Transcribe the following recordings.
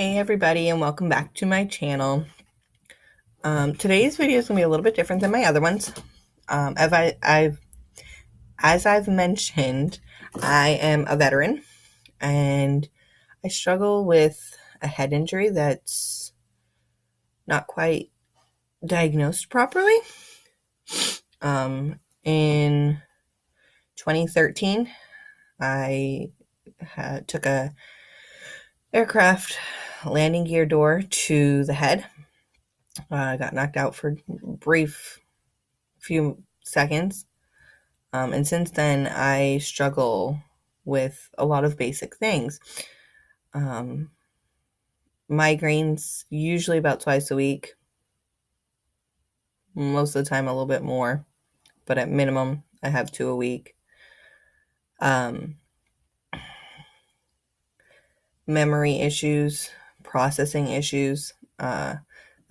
Hey everybody, and welcome back to my channel. Today's video is going to be a little bit different than my other ones. As I've mentioned, I am a veteran and I struggle with a head injury that's not quite diagnosed properly. In 2013, I took a aircraft landing gear door to the head. I got knocked out for a brief few seconds. And since then, I struggle with a lot of basic things. Um, Migraines, usually about twice a week, most of the time a little bit more, but at minimum, I have two a week. Um, Memory issues, processing issues. The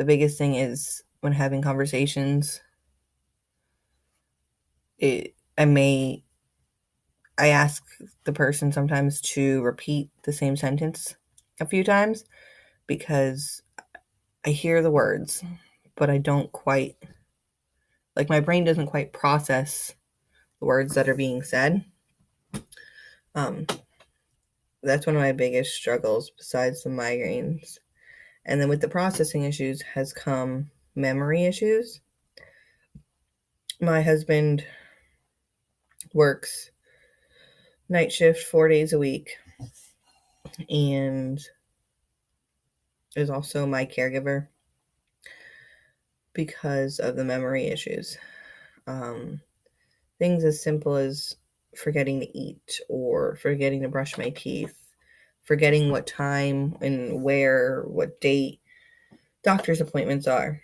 biggest thing is when having conversations, I ask the person sometimes to repeat the same sentence a few times because I hear the words, but I don't quite, my brain doesn't quite process the words that are being said. Um, that's one of my biggest struggles besides the migraines. And then with the processing issues has come memory issues. My husband works night shift 4 days a week and is also my caregiver because of the memory issues. Things as simple as forgetting to eat or forgetting to brush my teeth, forgetting what time and where, what date doctor's appointments are.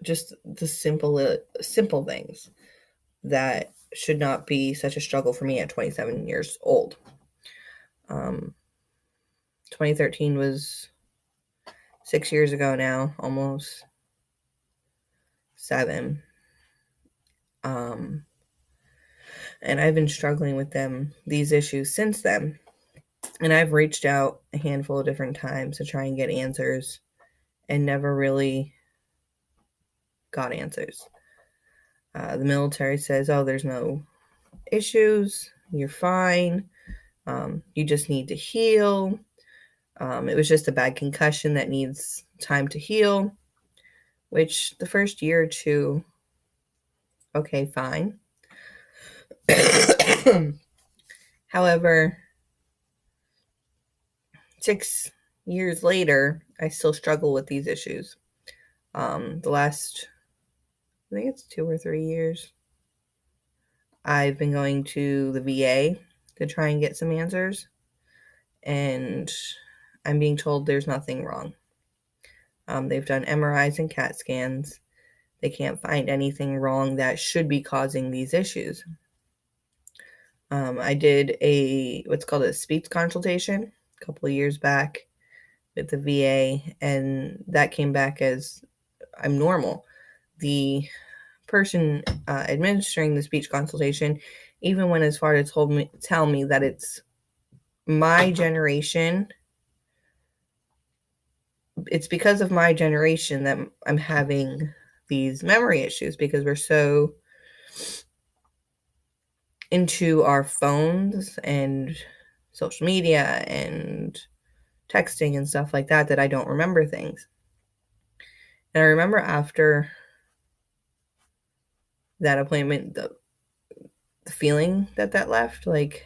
Just the simple things that should not be such a struggle for me at 27 years old. 2013 was 6 years ago now, almost 7. And I've been struggling with these issues since then. And I've reached out a handful of different times to try and get answers and never really got answers. The military says, oh, there's no issues, you're fine, you just need to heal. It was just a bad concussion that needs time to heal, which the first year or two, okay, fine. However, 6 years later, I still struggle with these issues. The last, I think it's 2 or 3 years, I've been going to the VA to try and get some answers, and I'm being told there's nothing wrong. They've done MRIs and CAT scans. They can't find anything wrong that should be causing these issues. I did what's called a speech consultation a couple of years back with the VA, and that came back as I'm normal. The person administering the speech consultation even went as far to tell me that it's my generation. It's because of my generation that I'm having these memory issues because we're so into our phones and social media and texting and stuff like that I don't remember things. And I remember after that appointment, the feeling that left, made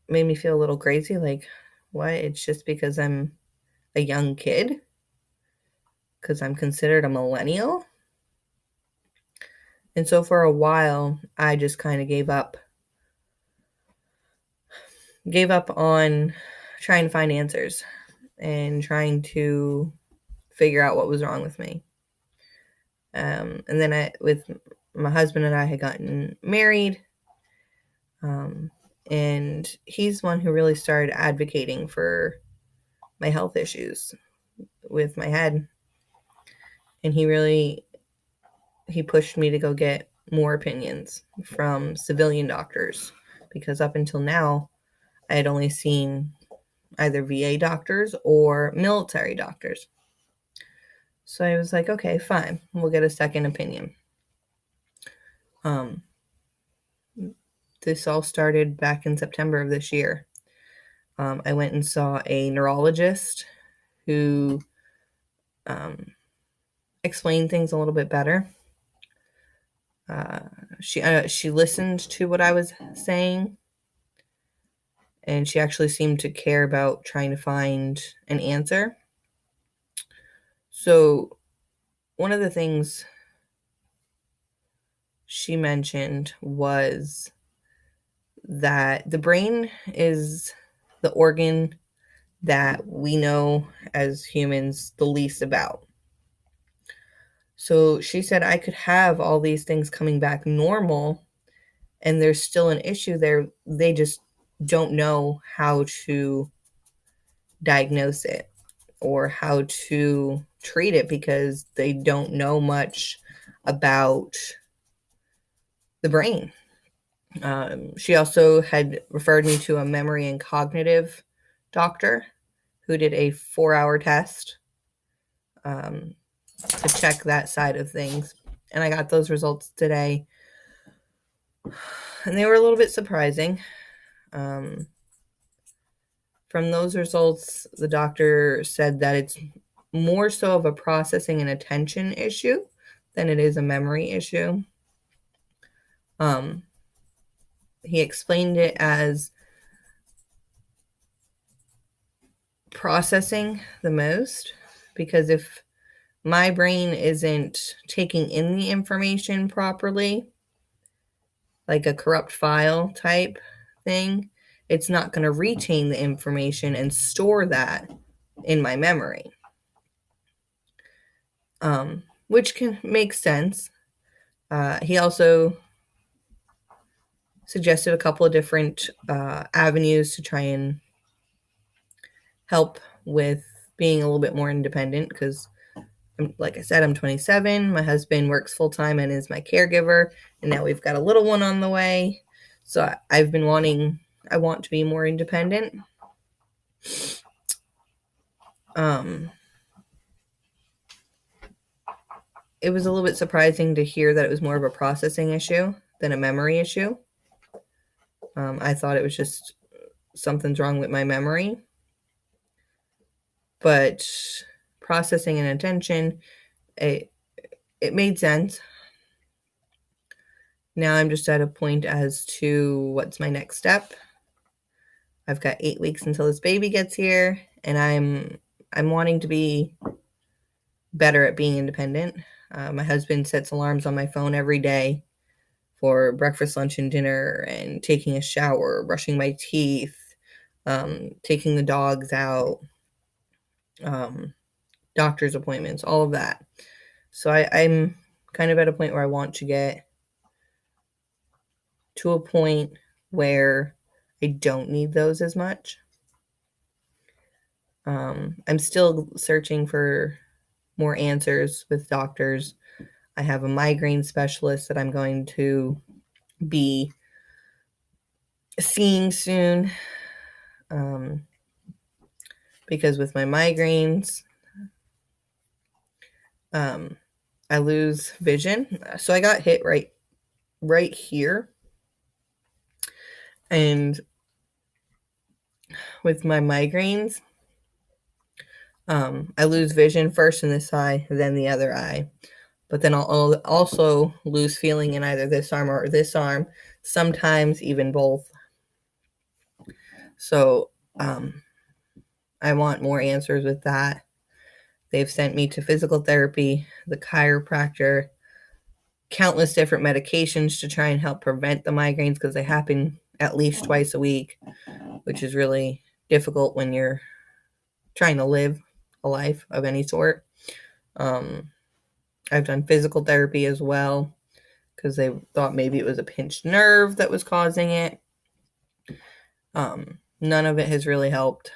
me feel a little crazy. What? It's just because I'm a young kid? Because I'm considered a millennial? And so for a while, I just kind of gave up on trying to find answers and trying to figure out what was wrong with me. And then with my husband and I had gotten married, and he's one who really started advocating for my health issues with my head. And he pushed me to go get more opinions from civilian doctors because up until now, I had only seen either VA doctors or military doctors. So I was like, okay, fine, we'll get a second opinion. This all started back in September of this year. I went and saw a neurologist who explained things a little bit better. She listened to what I was saying, and she actually seemed to care about trying to find an answer. So one of the things she mentioned was that the brain is the organ that we know as humans the least about. So she said I could have all these things coming back normal and there's still an issue there. They just don't know how to diagnose it or how to treat it because they don't know much about the brain. She also had referred me to a memory and cognitive doctor who did a 4-hour test to check that side of things. And I got those results today. And they were a little bit surprising. From those results, the doctor said that it's more so of a processing and attention issue than it is a memory issue. He explained it as processing the most, because if my brain isn't taking in the information properly, like a corrupt file type thing, it's not going to retain the information and store that in my memory. Which can make sense. He also suggested a couple of different avenues to try and help with being a little bit more independent because, like I said, I'm 27. My husband works full-time and is my caregiver, and now we've got a little one on the way. So I want to be more independent. It was a little bit surprising to hear that it was more of a processing issue than a memory issue. I thought it was just something's wrong with my memory. But processing and attention, it made sense. Now I'm just at a point as to what's my next step. I've got 8 weeks until this baby gets here, and I'm wanting to be better at being independent. My husband sets alarms on my phone every day for breakfast, lunch, and dinner, and taking a shower, brushing my teeth, taking the dogs out, doctor's appointments, all of that. So I'm kind of at a point where I want to get to a point where I don't need those as much. I'm still searching for more answers with doctors. I have a migraine specialist that I'm going to be seeing soon. Because with my migraines, I lose vision. So I got hit right here. And with my migraines, I lose vision first in this eye, then the other eye. But then I'll also lose feeling in either this arm or this arm, sometimes even both. So I want more answers with that. They've sent me to physical therapy, the chiropractor, countless different medications to try and help prevent the migraines because they happen at least twice a week, which is really difficult when you're trying to live a life of any sort. I've done physical therapy as well because they thought maybe it was a pinched nerve that was causing it. None of it has really helped.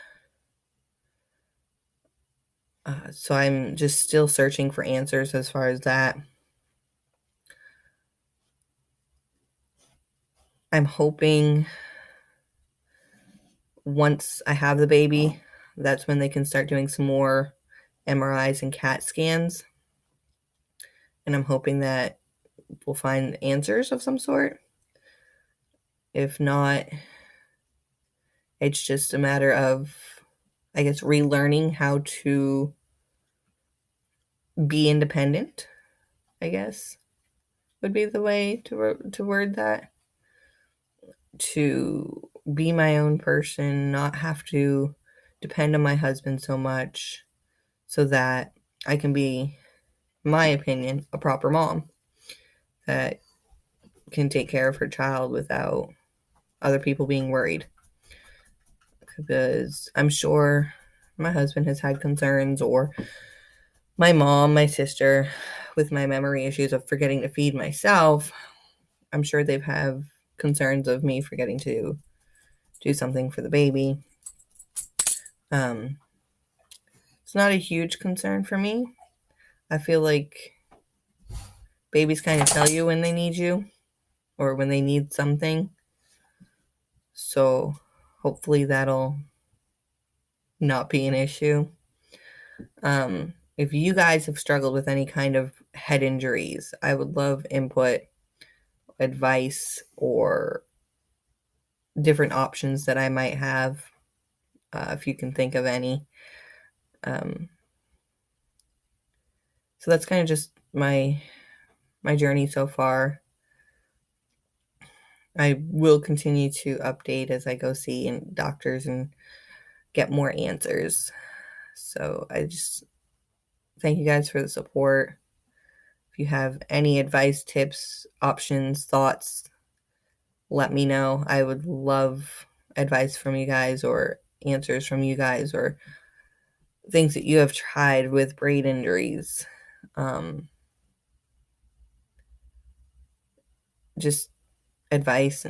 So I'm just still searching for answers as far as that. I'm hoping once I have the baby, that's when they can start doing some more MRIs and CAT scans. And I'm hoping that we'll find answers of some sort. If not, it's just a matter of, I guess, relearning how to be independent, I guess, would be the way to word that. To be my own person, not have to depend on my husband so much, so that I can be, in my opinion, a proper mom that can take care of her child without other people being worried. Because I'm sure my husband has had concerns, or my mom, my sister, with my memory issues of forgetting to feed myself. I'm sure they've have concerns of me forgetting to do something for the baby. It's not a huge concern for me. I feel like babies kind of tell you when they need you or when they need something. So hopefully that'll not be an issue. If you guys have struggled with any kind of head injuries, I would love input, advice, or different options that I might have, if you can think of any. So that's kind of just my journey so far. I will continue to update as I go see doctors and get more answers. So I just thank you guys for the support. If you have any advice, tips, options, thoughts, let me know. I would love advice from you guys, or answers from you guys, or things that you have tried with braid injuries. Just advice.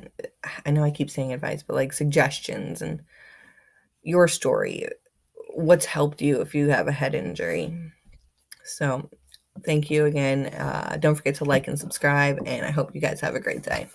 I know I keep saying advice, but like suggestions and your story. What's helped you if you have a head injury? So thank you again. Don't forget to like and subscribe, and I hope you guys have a great day.